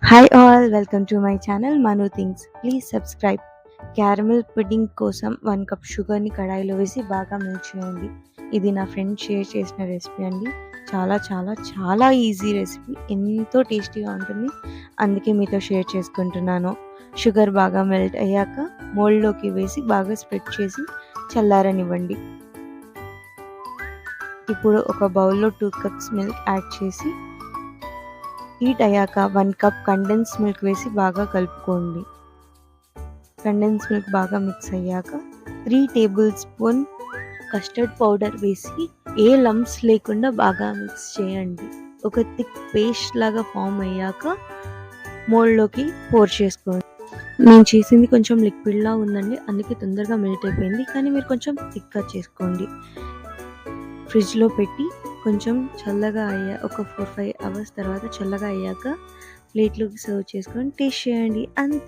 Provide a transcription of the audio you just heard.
Hi all, welcome to my channel Manu things. Please subscribe. Caramel pudding కోసం 1 cup షుగర్ని కడాయిలో వేసి బాగా మెల్ట్ చేయండి. ఇది నా ఫ్రెండ్ షేర్ చేసిన రెసిపీ అండి. చాలా చాలా చాలా ఈజీ రెసిపీ, ఎంతో టేస్టీగా ఉంటుంది. అందుకే మీతో షేర్ చేసుకుంటున్నాను. షుగర్ బాగా మెల్ట్ అయ్యాక మోల్డ్లోకి వేసి బాగా స్ప్రెడ్ చేసి చల్లారనివ్వండి. ఇప్పుడు ఒక బౌల్లో 2 కప్స్ మిల్క్ యాడ్ చేసి హీట్ అయ్యాక 1 కప్ కండెన్స్ మిల్క్ వేసి బాగా కలుపుకోండి. కండెన్స్ మిల్క్ బాగా మిక్స్ అయ్యాక 3 టేబుల్ స్పూన్ కస్టర్డ్ పౌడర్ వేసి ఏ లంప్స్ లేకుండా బాగా మిక్స్ చేయండి. ఒక థిక్ పేస్ట్ లాగా ఫామ్ అయ్యాక మోల్డ్లోకి పోర్ చేసుకోండి. నేను చేసింది కొంచెం లిక్విడ్లా ఉందండి, అందుకే తొందరగా మెల్ట్ అయిపోయింది. కానీ మీరు కొంచెం థిక్గా చేసుకోండి. ఫ్రిడ్జ్లో పెట్టి కొంచెం చల్లగా ఒక 4-5 అవర్స్ తర్వాత చల్లగా అయ్యాక ప్లేట్లోకి సర్వ్ చేసుకొని టేస్ట్ చేయండి.